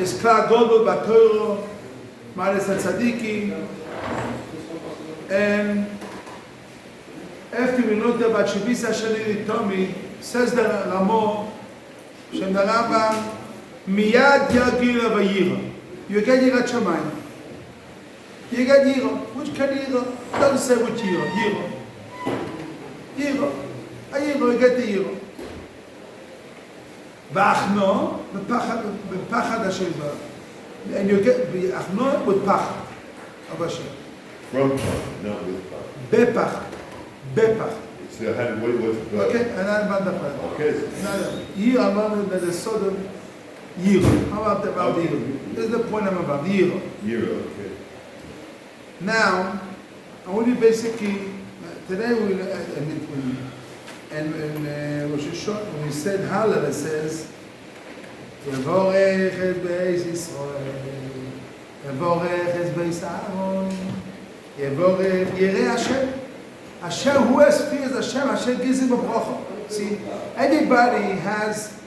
is klar Godel Batoro, Maris Tzadiki, and after we looked about Shivisa Shalili Tomi, says the Ramo, Shem the Rambam, Miyad Yagir Vayira. You get Yirat Shamayim. You get Yira. Which kind of Yira? Doesn't say which Yira. Yira. A Yira, you get the Yira. V'achno, B'pachad Hashem. And you get V'achno with Pachad of Hashem. From Pachad, not with Pachad. Bepach. So what's Okay, and I'm about the Okay. Yira, I'm about the sort of Yira. How about the Yira? This is the point I'm about. Yira. Yira, okay. Now, I want you basically, today we, and Rosh Hashanah, when we said Hallel, it says, Yevorech es beis Yisrael, Yevorech es beis Aaron, Yevorech Yirei Hashem. Hashem, who has fears Hashem, Hashem gives him a bracha. See, everybody has,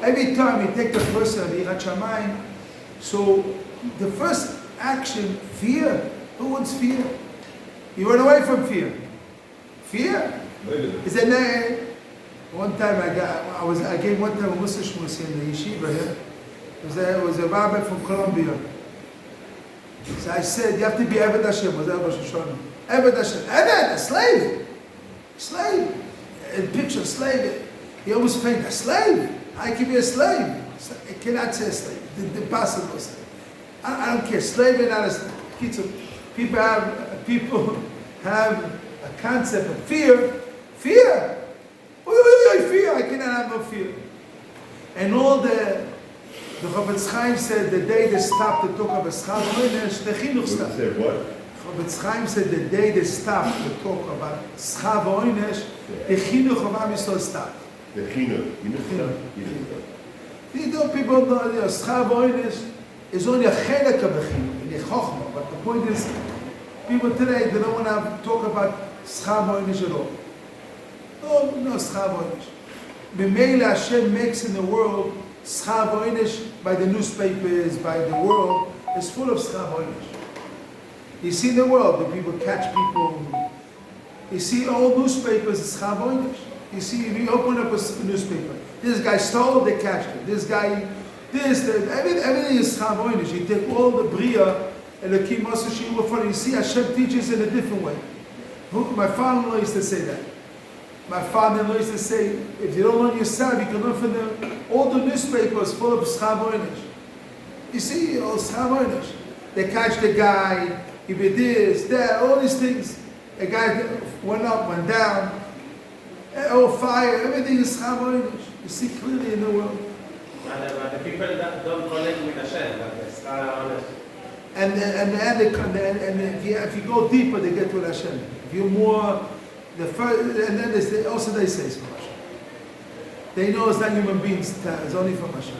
every time you take the person of Yirat Shamayim, so the first action, fear. Who wants fear? You run away from fear. Fear? Is it one time I gave one time a Mussar in the Yeshiva here. It was a Rabbi from Colombia. So I said, you have to be Eved Hashem. Was that Rosh Hashanah? Eved Hashem. Eved, a slave. Slave. In picture, slave. He almost fainted. A slave? I can be a slave. I cannot say a slave. The impossible slave. I don't care. Slave and not a slave. People have a concept of fear. Fear. Fear. I cannot have no fear. And all the Rabbi said the day they stopped to talk about Schav Oinesh, the Chinuch stopped. Said what? Rabbi said the day they stopped to talk about Schav Oinesh, the Chinuch of Am Yisrael stopped. The Chinuch. People know Schav Oinesh is only a chelek of the Chinuch, in the Chochmah. But the point is, people today, they don't want to talk about Schav Oinesh at all. No Schav Oinesh. B'meila Hashem makes in the world Schav Oinesh by the newspapers, by the world, is full of Schav Oinesh. You see in the world, the people catch people. You see all newspapers, Schav Oinesh. You see, if you open up a newspaper, this guy stole, they catched him. This guy, everything is Schav Oinesh. You take all the Bria and the Kim Mussar Shiur front, you see Hashem teaches in a different way. My father-in-law used to say that. My father-in-law used to say, if you don't learn yourself, you can learn from them. All the newspapers full of Schav Oinesh. You see, all Schav Oinesh. They catch the guy, he did this, that, all these things. A guy went up, went down, fire, everything is Schav Oinesh. You see clearly in the world. But the people that don't connect with Hashem, like the Schav Oinesh. And if you go deeper, they get to Hashem. If you're more, and then also they say it's from Hashem. They know it's not human beings, it's only from Hashem.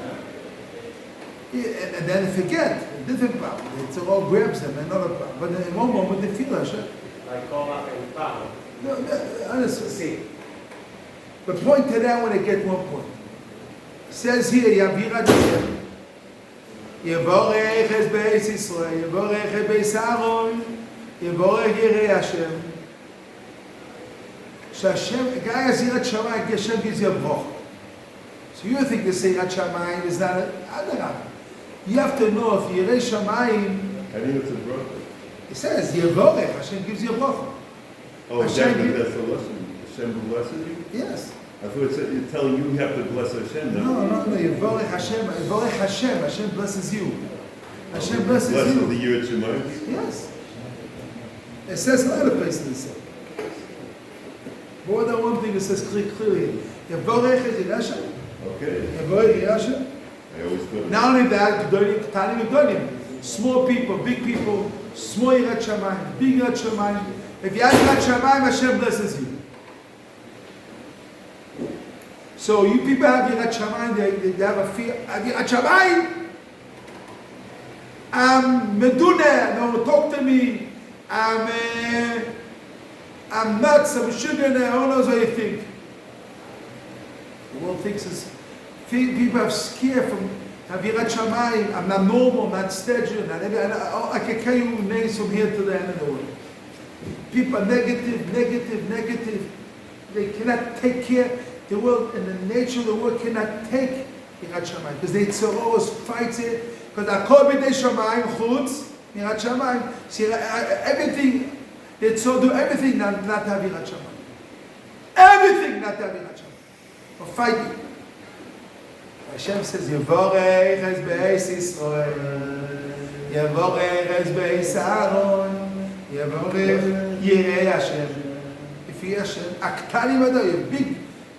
And then they forget, a different problem. It all grabs them, another problem. But in one moment they feel Hashem. Like Korach and Pam. No, honestly. See. But point to that when they get one point. It says here, Yavirat Hashem. Yevorech es beis Yisrael, Yevorech es beis Aaron, Yevorech Yirei Hashem. Hashem, a guy has Yirat Shamayim, Hashem gives you a bracha. So you think they say Yirat Shamayim is not a Adarab. You have to know if Yirei Shamayim. I think it's a bracha. It says Yevorech, Hashem gives you a bracha. Oh, exactly. That's the lesson. Hashem blesses you. Yes. I thought it's telling you have to bless Hashem. No. Yevorech Hashem. Yevorech Hashem. Hashem blesses you. Hashem blesses you. Blesses the Yirat Shamayim. Yes. It says in other places it says. More than one thing it says clearly. Yevorech is Hashem. Okay. Yevorech is Hashem. I always thought. Not only that, Gedolim, small people, big people, small Yirat Shamayim, big Yirat Shamayim. If you have Yirat Shamayim, Hashem blesses you. So you people have Yirat Shamayim, they have a fear. Yirat Shamayim, I'm Meduna, no talk to me. I'm nuts, I'm sugar, who knows what you think. The world thinks people have scare from Avirat Shamayim. I'm not normal, I'm not steady. I can carry you names from here to the end of the world. People are negative. They cannot take care. The world and the nature of the world cannot take Yirat Shamayim because they always fight it. Because Akol B'nei Shamayim Chutz Yirat Shamayim. See, everything they do everything not to have Yirat Shamayim. Everything not to have Yirat Shamayim. Or fighting. Hashem says, Yevorech es be'es Yisrael, Yevorech es be'es Aaron, Yevorech Yirei Hashem. If you Hashem, Aktani Madai, big,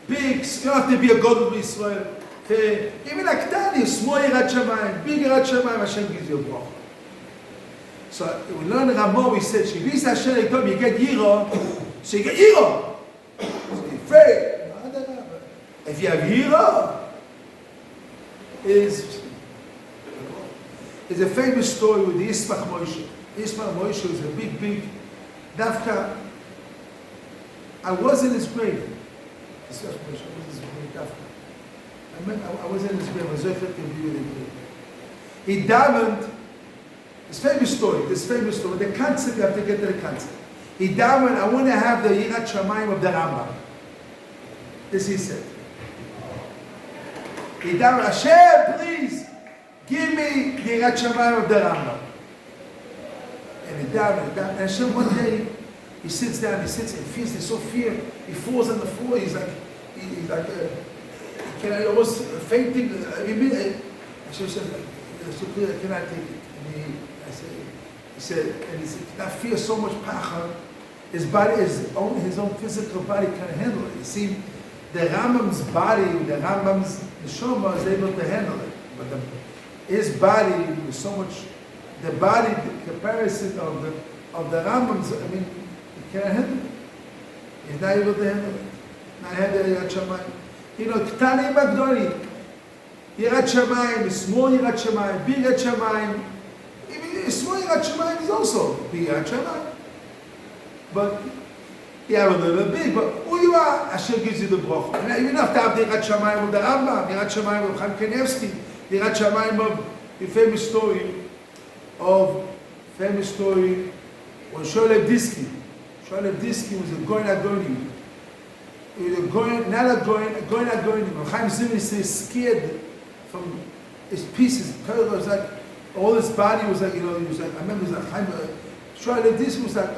you don't have to be a God of Israel. Even Aktani, small Yirat Shamayim, big Yirat Shamayim, Hashem gives you a bracha. So we learn Ramo, we said, Shivis Hashem, you get Yiro, so you get Yiro. So you're afraid. If you have Yiro, is a famous story with the Yismach Moshe. Yismach Moshe was a big Dafka. I was in his grave. Yismach Moshe was his grave Dafka. I was in his grave. I was in the grave. He davened. This famous story. The concept, you have to get to the concept. He davened, I want to have the Yirat Shamayim of the Rambam. This he said. He davened, Hashem, please, give me the Yirat Shamayim of the Rambam. And he davened. And Hashem, one day, he sits down, and feels, there's so fear. He falls on the floor, he's like, I was fainting. Hashem said, so clear, I cannot take it. And he said, that fear so much pachar, his body, his own physical body can't handle it. You see, the Rambam's body, the Rambam's neshama is able to handle it, but his body was so much. The body, the comparison of the Rambam's, he can't handle it. He's not able to handle it. Not handle Yirat Shamayim. K'tanim Agdolim. Yirat Shamayim, small Yirat Shamayim, big Yirat Shamayim. Even small Yirat Shamayim is also big Yirat Shamayim. But you have a little big, but who you are, Hashem gives you the bracha. And you don't have to have the Yirat Shamayim of the Rambam, the Yirat Shamayim of Chaim Kanievsky, the Yirat Shamayim of the famous story when Sholev Disky was a Goin Agonim. He was a Goin, not a Goin Agonim. Chaim Zimri says scared from his pieces. Torah was like, all his body was like, he was like, I remember he was like, Sholev Disky was like,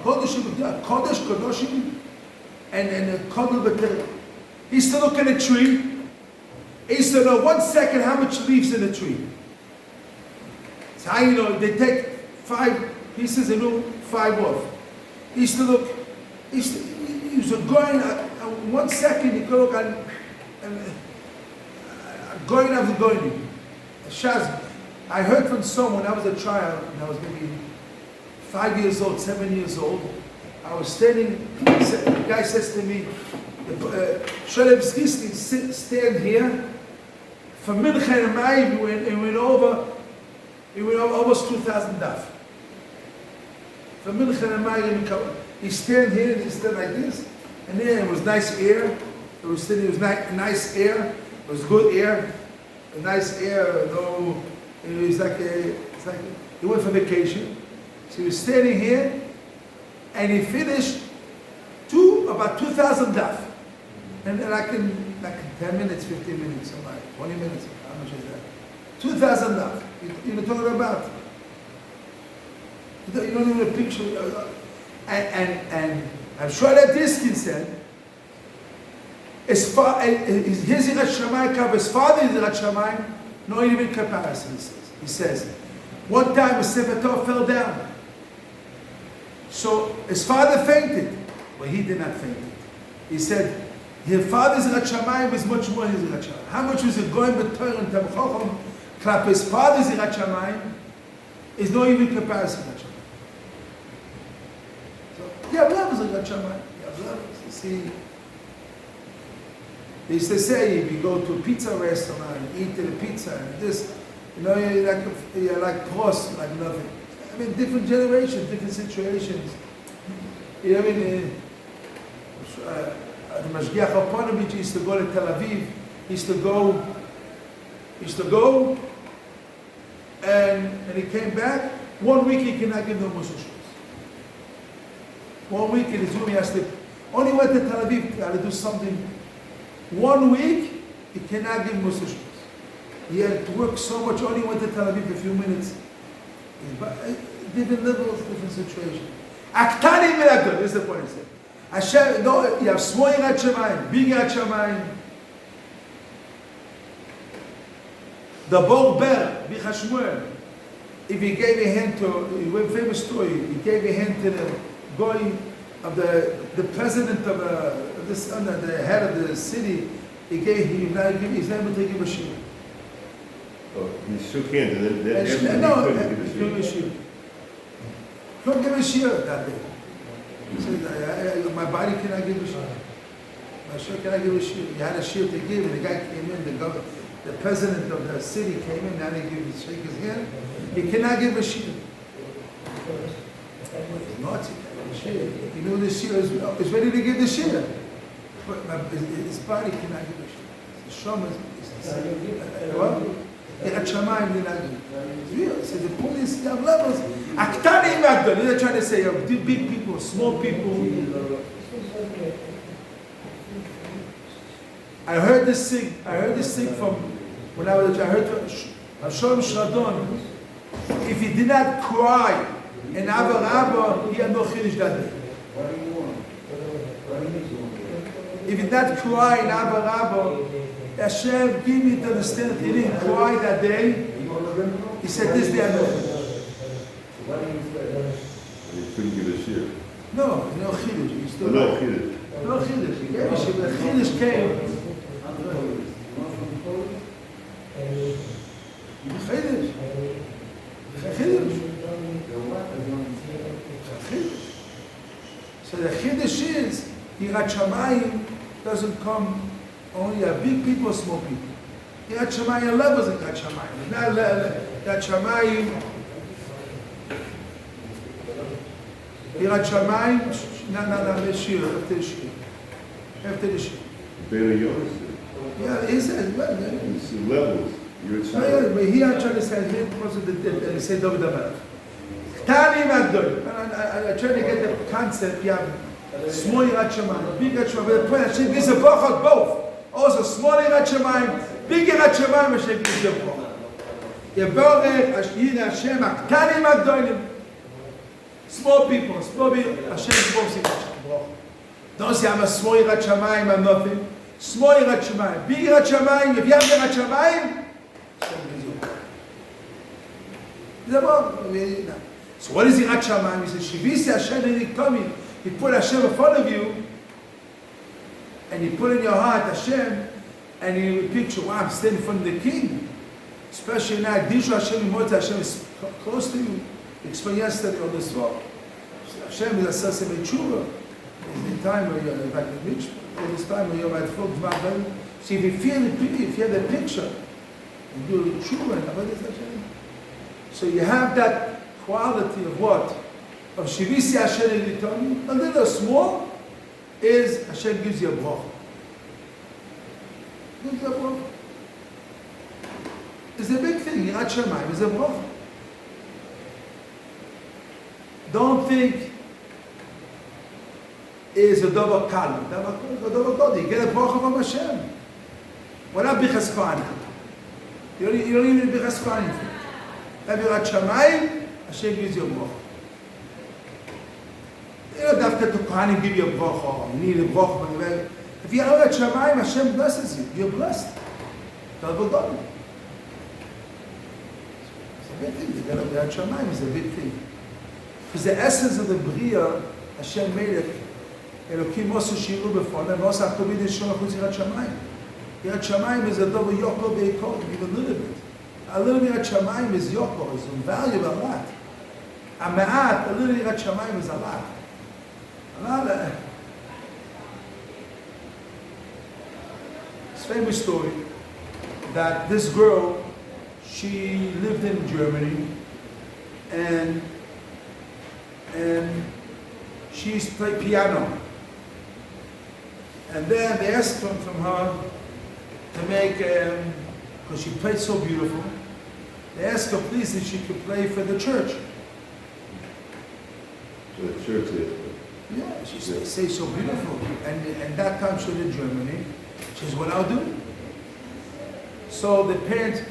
Kodesh, and a Kodel B'Tereh. He used to look at a tree. He used to know 1 second how much leaves in a tree. So how they take 5 pieces and do 5 off. He used to look, he was going, 1 second he could look at, going after going. Shaz, I heard from someone, when I was a child, and I was maybe 5 years old, 7 years old, I was standing, the guy says to me, Sholev Disky, stand here. From Mincha and Ma'av, he went over almost 2,000 daf. From Mincha and Ma'av, he stand here, and he stand like this, and there it was nice air. It was nice air. It was good air, a nice air. No, it was like he went for vacation. So he was standing here, and he finished about 2,000 daf. And like in 10 minutes, 15 minutes, 20 minutes, how much is that? 2,000 daf. You're talking about. You don't even picture. And I'm sure that Diskin said, his Yirat Shamayim, his father is Yirat Shamayim, no even comparison, he says. One time a Sefer Torah fell down. So his father fainted, but he did not faint. He said, his father's Yirat Shamayim is much more than his Yirat Shamayim. How much was it going b'Torah and Tam Chacham? Klap his father's Yirat Shamayim is no even comparison to Yirat Shamayim. So, you have levels of Yirat Shamayim. You have levels. You see, they used to say if you go to a pizza restaurant and eat the pizza and this, you're like pros, like nothing. I mean, different generations, different situations. You know what I mean? The Mashgiach Oponovich used to go to Tel Aviv. He used to go He used to go, and he came back. 1 week he cannot give no Mussar shoes. 1 week in his room he has to, only went to Tel Aviv to do something. 1 week he cannot give Mussar shoes. He had to work so much, only went to Tel Aviv for a few minutes. Different levels, different situation. Aktani Miracle, this is the point he said. Hashem, no, you have small Yirat Shamayim, big Yirat Shamayim. The Bor Ber, Bichashmuel, if he gave a hand to, a famous story, he gave a hand to the guy of the president of the head of the city, he's not able to give a shiur. Oh, he shook hands and then he couldn't give a shiur. Couldn't give a shiur that day. He said, my body cannot give a shiur. My shiur cannot give a shiur. He had a shiur to give, and the guy came in, the president of the city came in, and he shake his hand. He cannot give a shiur. Not you know the shiur is ready to give the shiur, but his body cannot give a shiur. The Shlomo is what? Yirat Shamayim did not give. It's real. So the point is you have levels. Aktanim Agdol. They're trying to say you have big people, small people. I heard this thing from when I heard Shlomo Shradon. If he did not cry and Abba Rabba, he had no chiddush that day. If he did not cry in Abba Rabba, Hashem gave me to understand that he didn't cry that day. He said, this day I know. He couldn't give a shiur. No chiddush. No chiddush. No chiddush. He gave a shiur. The chiddush came. Chiddush. So the chiddush is Yirat Shamayim doesn't come only a big people, small people. Yirat Shamayim levels in Yirat Shamayim. Not Yirat Shamayim. Yirat Shamayim. No. Shiur after the shiur. After the shiur. Better yours. Yeah, he said well. It's levels. You're a No, child. but here I'm trying to say here because of the say David Amelech. Tani Magdol. I'm trying to get the concept. You have small Yirat Shamayim, big Yirat Shamayim. But the point Hashem gives a brachot both. Also small Yirat Shamayim, big Yirat Shamayim. Hashem gives a brachot. Yevorech Yirat Hashem Tani Magdolim. Small people, Hashem gives brachot. Don't say I'm a small Yirat Shamayim, I'm nothing. Small Yirat Shamayim, big Yirat Shamayim. If you have Yirat Shamayim. So what is Yirat Shamayim? He says, Shivisi Hashem enlightening. He put Hashem in front of you, and you put in your heart Hashem, and you picture, wow, I'm standing in front of the King. Especially now, Dishu Hashem Hashem is close to you. We explained yesterday on this talk. Hashem is a Sasem Tshuva. It's the time where you're like the rich, all this time where you're at full Dvav. So if you feel the picture, you do Tshuva, and what is Hashem? So you have that quality of what? Of Shivisi Hashem enlightening. A little small is Hashem gives you a bracha. Gives you a bracha. It's a big thing. Yirat Shamayim is a bracha. Don't think it's a davar kal. Davar kal. You get a bracha from Hashem. What about bichas kohanim? You don't even need bichas kohanim. Have Yirat Shamayim, Hashem gives you a bracha. You don't have to Kohanim give you a bracha. You need a bracha. If you have Yirat Shamayim, Hashem blesses you. You're blessed. Double double. It's a big thing. You got Yirat Shamayim is a big thing. Because the essence of the Bria, Hashem made it. Elokim Mussar shiru b'foneh, Mussar Tobid Yishon Achutz Yirat Shamayim. Yirat Shamayim is a double yokol beikol. Give a little bit. A little bit Yirat Shamayim is yokol. It's invaluable a lot. A ma'at, a little Yirat Shamayim is a lot. It's a famous story that this girl, she lived in Germany, and she used to play piano. And then they asked from her to make because she played so beautiful. They asked her, please, if she could play for the church. So the church is. Yeah, she said, say so beautiful. And that time she was in Germany. She says, what I'll do? So the parents,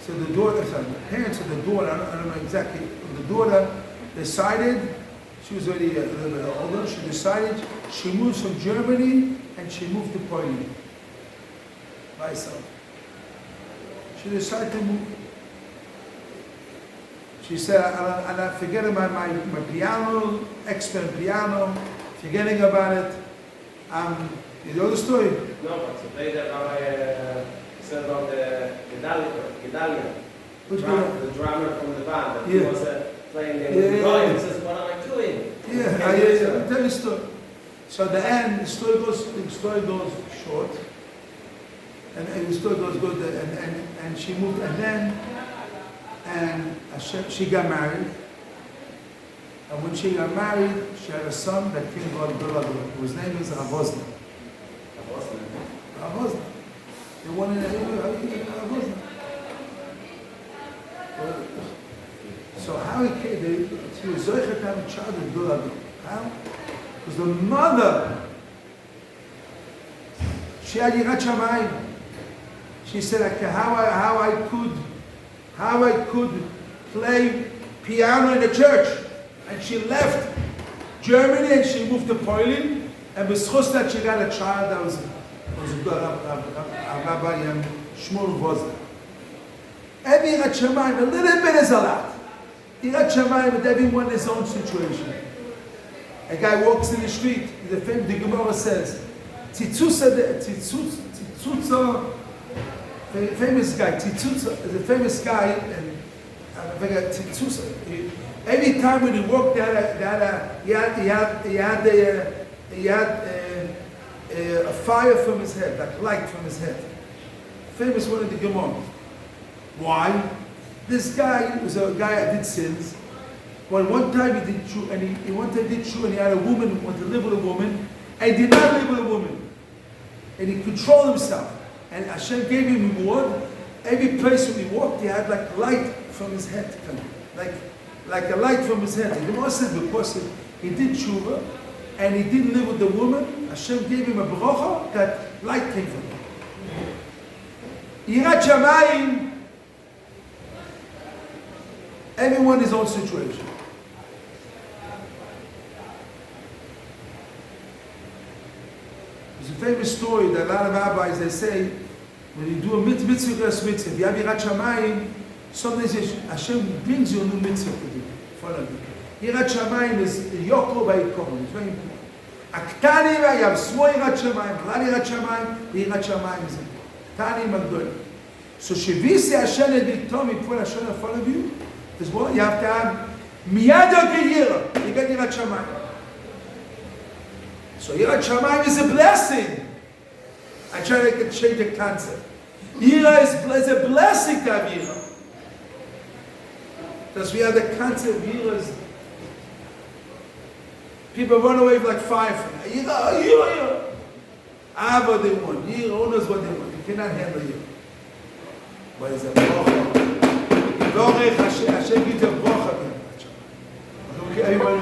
so the daughter, sorry, the parents of the daughter, I don't know exactly, the daughter decided, she was already a little bit older, she decided she moves from Germany and she moved to Poland by herself. She decided to move. She said, I'm forgetting my piano, expert piano, forgetting about it. You know the story? No, but today the Rabbi said about the Gedalian, the drummer from the band, that he was playing the guy and says, what am I doing? I'll tell you the story. So at the end, the story goes short, and the story goes good, and she moved, and she got married. And when she got married, she had a son that came called Goldstein, whose name is Avosna. Avosna. The one in Avosna. So how he came, he was Zoichet to have a child with Goldstein. How? Because the mother, she had Yirat Shamayim. She said, okay, how I could play piano in the church. And she left Germany and she moved to Poland. And b'schus that she got a child that was Rabbi Shmuel Vosna. Every Yirat Shamayim, a little bit is a lot. Yirat Shamayim with everyone his own situation. A guy walks in the street, the Gemara says, Tzitzusa, famous guy, Tzitzusa is a famous guy, and I forget Tzitzusa. Every time when he walked, he had a fire from his head, like light from his head. Famous one in the Gemara. Why? This guy was a guy that did sins. Well, one time he did true, and he had a woman, wanted to live with a woman, and he did not live with a woman. And he controlled himself. And Hashem gave him reward. Every place when he walked, he had like light from his head, like a light from his head. The Gemara said because he did tshuva, and he didn't live with the woman, Hashem gave him a bracha that light came from him. Yirat Shamayim, everyone his own situation. There's a famous story that a lot of rabbis, they say, when you do a mitzvah, if you have Yirat Shamayim, sometimes Hashem brings you a new mitzvah to do in front of you. Yirat Shamayim is Yoko by Yikoron. It's very important. Aktanim, you have small Yirat Shamayim, Lal Yirat Shamayim, the Yirat Shamayim is important. Aktanim and Gdolim. So Shevisi Hashem and Victomi put Hashem in front of you. Is what? You have to have Miyad Yira. You get Yirat Shamayim. So Yirat Shamayim is a blessing. I try to change the concept. Yira is a blessing to have Yira. Because we have the concept of Yira is, people run away like fire from it. Yira. Ah, what they want. Yira, who knows what they want. You cannot handle Yira. But it's a bracha. Hashem gives a bracha. Everybody